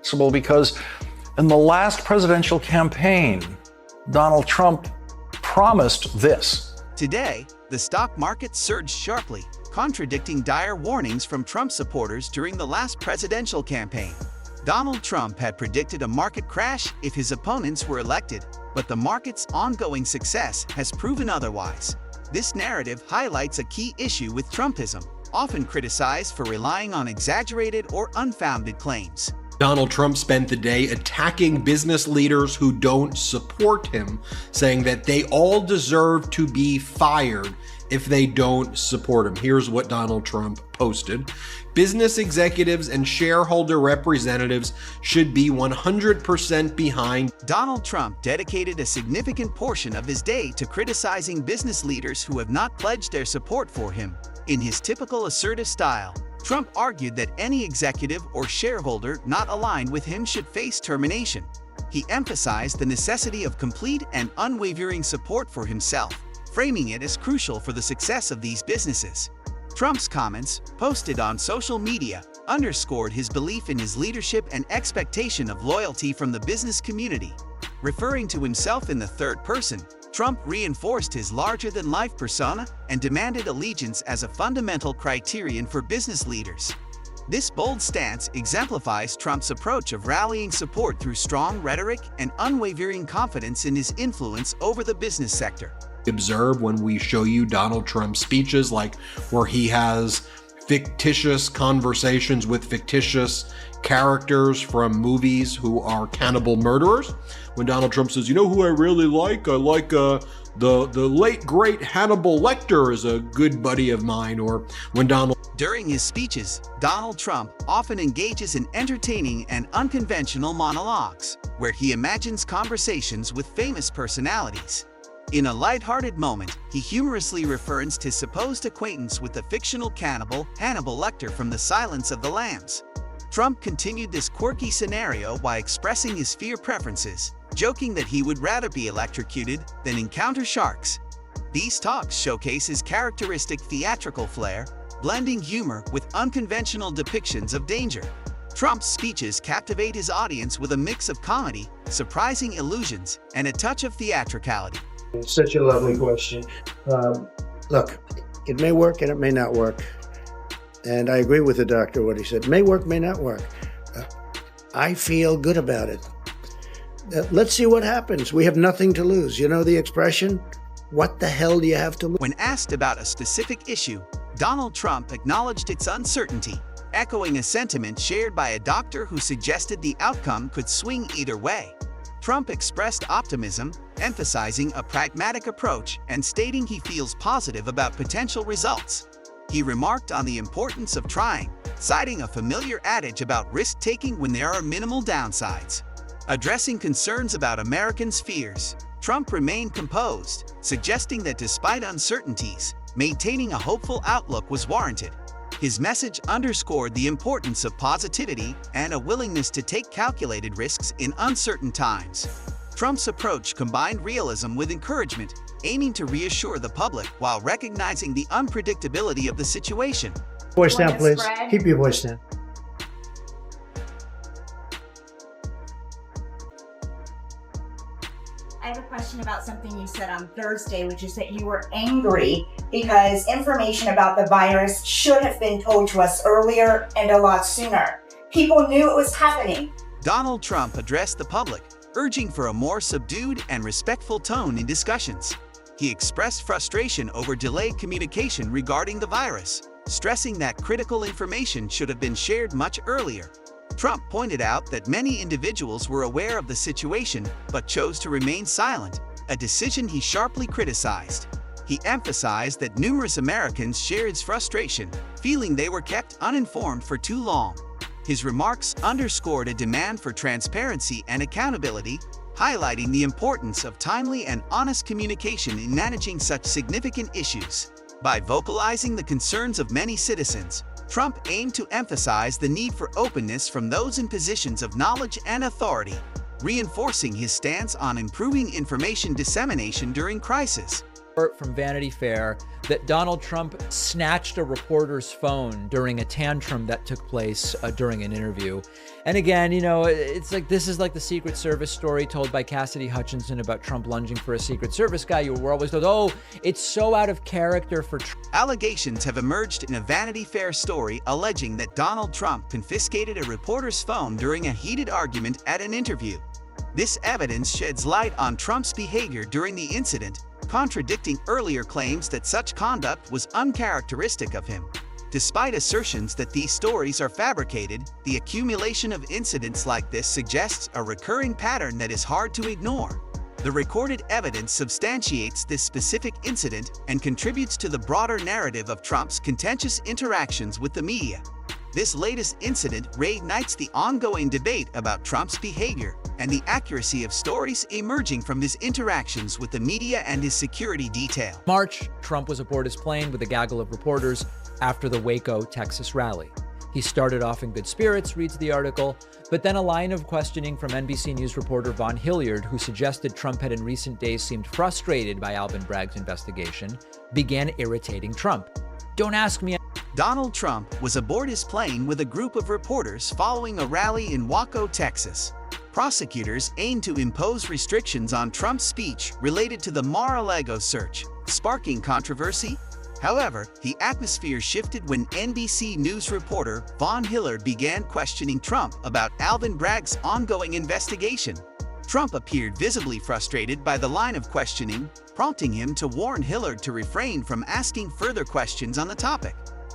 possible because in the last presidential campaign, Donald Trump promised this. Today, the stock market surged sharply, contradicting dire warnings from Trump supporters during the last presidential campaign. Donald Trump had predicted a market crash if his opponents were elected, but the market's ongoing success has proven otherwise. This narrative highlights a key issue with Trumpism, often criticized for relying on exaggerated or unfounded claims. Donald Trump spent the day attacking business leaders who don't support him, saying that they all deserve to be fired if they don't support him. Here's what Donald Trump posted. Business executives and shareholder representatives should be 100% behind. Donald Trump dedicated a significant portion of his day to criticizing business leaders who have not pledged their support for him. In his typical assertive style, Trump argued that any executive or shareholder not aligned with him should face termination. He emphasized the necessity of complete and unwavering support for himself, framing it as crucial for the success of these businesses. Trump's comments, posted on social media, underscored his belief in his leadership and expectation of loyalty from the business community. Referring to himself in the third person, Trump reinforced his larger-than-life persona and demanded allegiance as a fundamental criterion for business leaders. This bold stance exemplifies Trump's approach of rallying support through strong rhetoric and unwavering confidence in his influence over the business sector. Observe when we show you Donald Trump's speeches, like where he has fictitious conversations with fictitious characters from movies who are cannibal murderers. When Donald Trump says, you know who I really like? I like the late great Hannibal Lecter is a good buddy of mine. Or when During his speeches, Donald Trump often engages in entertaining and unconventional monologues, where he imagines conversations with famous personalities. In a lighthearted moment, he humorously referenced his supposed acquaintance with the fictional cannibal Hannibal Lecter from The Silence of the Lambs. Trump continued this quirky scenario while expressing his fear preferences, joking that he would rather be electrocuted than encounter sharks. These talks showcase his characteristic theatrical flair, blending humor with unconventional depictions of danger. Trump's speeches captivate his audience with a mix of comedy, surprising illusions, and a touch of theatricality. It's such a lovely question. Look, it may work and it may not work. And I agree with the doctor, what he said. May work, may not work. I feel good about it. Let's see what happens. We have nothing to lose. You know the expression? What the hell do you have to lose? When asked about a specific issue, Donald Trump acknowledged its uncertainty, echoing a sentiment shared by a doctor who suggested the outcome could swing either way. Trump expressed optimism, emphasizing a pragmatic approach and stating he feels positive about potential results. He remarked on the importance of trying, citing a familiar adage about risk-taking when there are minimal downsides. Addressing concerns about Americans' fears, Trump remained composed, suggesting that despite uncertainties, maintaining a hopeful outlook was warranted. His message underscored the importance of positivity and a willingness to take calculated risks in uncertain times. Trump's approach combined realism with encouragement, aiming to reassure the public while recognizing the unpredictability of the situation. Voice down, please. Keep your voice down. I have a question about something you said on Thursday, which is that you were angry because information about the virus should have been told to us earlier and a lot sooner. People knew it was happening. Donald Trump addressed the public, urging for a more subdued and respectful tone in discussions. He expressed frustration over delayed communication regarding the virus, stressing that critical information should have been shared much earlier. Trump pointed out that many individuals were aware of the situation but chose to remain silent, a decision he sharply criticized. He emphasized that numerous Americans shared his frustration, feeling they were kept uninformed for too long. His remarks underscored a demand for transparency and accountability, highlighting the importance of timely and honest communication in managing such significant issues. By vocalizing the concerns of many citizens, Trump aimed to emphasize the need for openness from those in positions of knowledge and authority, reinforcing his stance on improving information dissemination during crisis. From Vanity Fair that Donald Trump snatched a reporter's phone during a tantrum that took place during an interview. And again, you know, it's like this is like the Secret Service story told by Cassidy Hutchinson about Trump lunging for a Secret Service guy. You were always told, oh, it's so out of character for Trump. Allegations have emerged in a Vanity Fair story alleging that Donald Trump confiscated a reporter's phone during a heated argument at an interview. This evidence sheds light on Trump's behavior during the incident, contradicting earlier claims that such conduct was uncharacteristic of him. Despite assertions that these stories are fabricated, the accumulation of incidents like this suggests a recurring pattern that is hard to ignore. The recorded evidence substantiates this specific incident and contributes to the broader narrative of Trump's contentious interactions with the media. This latest incident reignites the ongoing debate about Trump's behavior and the accuracy of stories emerging from his interactions with the media and his security detail. March, Trump was aboard his plane with a gaggle of reporters after the Waco, Texas rally. He started off in good spirits, reads the article, but then a line of questioning from NBC News reporter Vaughn Hilliard, who suggested Trump had in recent days seemed frustrated by Alvin Bragg's investigation, began irritating Trump. Don't ask me. Donald Trump was aboard his plane with a group of reporters following a rally in Waco, Texas. Prosecutors aimed to impose restrictions on Trump's speech related to the Mar-a-Lago search, sparking controversy. However, the atmosphere shifted when NBC News reporter Vaughn Hilliard began questioning Trump about Alvin Bragg's ongoing investigation. Trump appeared visibly frustrated by the line of questioning, prompting him to warn Hilliard to refrain from asking further questions on the topic.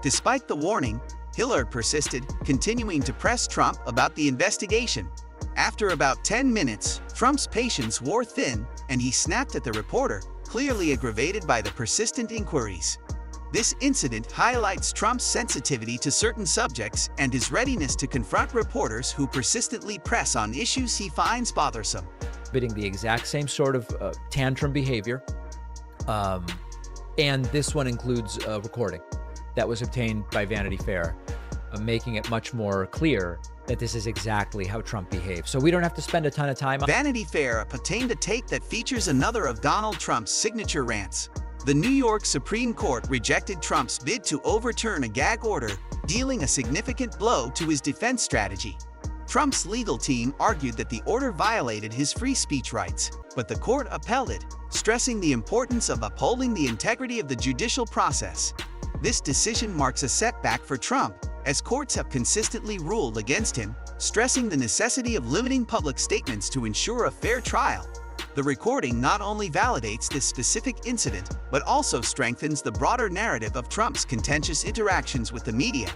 Despite the warning, Hilliard persisted, continuing to press Trump about the investigation. After about 10 minutes, Trump's patience wore thin, and he snapped at the reporter, clearly aggravated by the persistent inquiries. This incident highlights Trump's sensitivity to certain subjects and his readiness to confront reporters who persistently press on issues he finds bothersome. Exhibiting the exact same sort of tantrum behavior, and this one includes a recording that was obtained by Vanity Fair, making it much more clear that this is exactly how Trump behaves. So we don't have to spend a ton of time on Vanity Fair obtained a tape that features another of Donald Trump's signature rants. The New York Supreme Court rejected Trump's bid to overturn a gag order, dealing a significant blow to his defense strategy. Trump's legal team argued that the order violated his free speech rights, but the court upheld it, stressing the importance of upholding the integrity of the judicial process. This decision marks a setback for Trump, as courts have consistently ruled against him, stressing the necessity of limiting public statements to ensure a fair trial. The recording not only validates this specific incident, but also strengthens the broader narrative of Trump's contentious interactions with the media.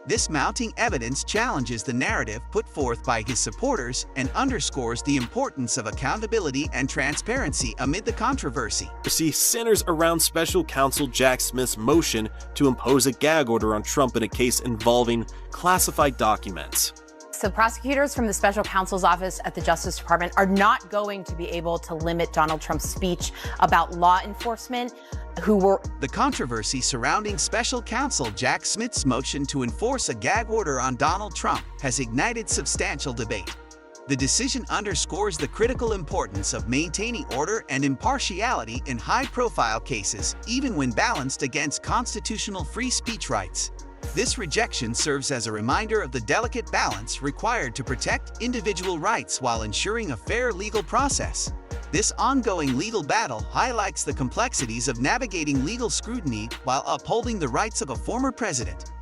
This mounting evidence challenges the narrative put forth by his supporters and underscores the importance of accountability and transparency amid the controversy. Centers around special counsel Jack Smith's motion to impose a gag order on Trump in a case involving classified documents. So prosecutors from the special counsel's office at the Justice Department are not going to be able to limit Donald Trump's speech about law enforcement The controversy surrounding special counsel Jack Smith's motion to enforce a gag order on Donald Trump has ignited substantial debate. The decision underscores the critical importance of maintaining order and impartiality in high-profile cases, even when balanced against constitutional free speech rights. This rejection serves as a reminder of the delicate balance required to protect individual rights while ensuring a fair legal process. This ongoing legal battle highlights the complexities of navigating legal scrutiny while upholding the rights of a former president.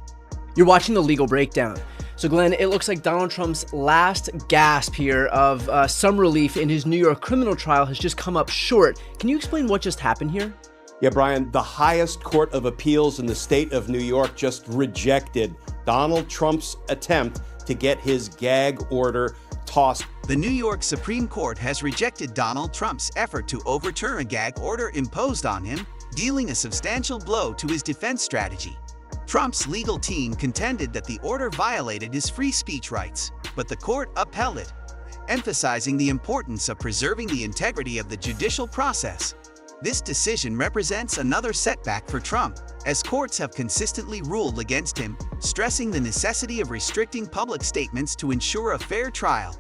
You're watching The Legal Breakdown. So Glenn, it looks like Donald Trump's last gasp here of some relief in his New York criminal trial has just come up short. Can you explain what just happened here? Yeah, Brian, the highest court of appeals in the state of New York just rejected Donald Trump's attempt to get his gag order tossed. The New York Supreme Court has rejected Donald Trump's effort to overturn a gag order imposed on him, dealing a substantial blow to his defense strategy. Trump's legal team contended that the order violated his free speech rights, but the court upheld it, emphasizing the importance of preserving the integrity of the judicial process. This decision represents another setback for Trump, as courts have consistently ruled against him, stressing the necessity of restricting public statements to ensure a fair trial.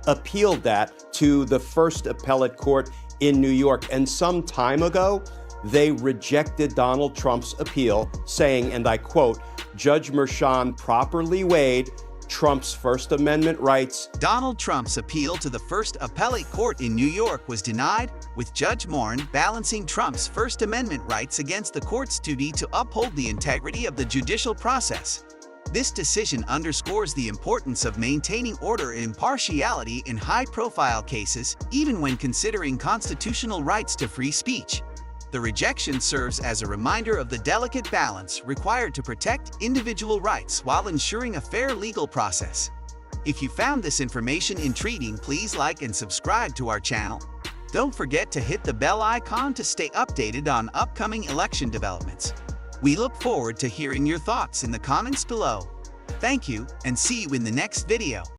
Appealed that to the First Appellate Court in New York, and some time ago, they rejected Donald Trump's appeal, saying, and I quote, "Judge Merchan properly weighed Trump's First Amendment rights." Donald Trump's appeal to the First Appellate Court in New York was denied, with Judge Morin balancing Trump's First Amendment rights against the court's duty to uphold the integrity of the judicial process. This decision underscores the importance of maintaining order and impartiality in high-profile cases, even when considering constitutional rights to free speech. The rejection serves as a reminder of the delicate balance required to protect individual rights while ensuring a fair legal process. If you found this information intriguing, please like and subscribe to our channel. Don't forget to hit the bell icon to stay updated on upcoming election developments. We look forward to hearing your thoughts in the comments below. Thank you, and see you in the next video.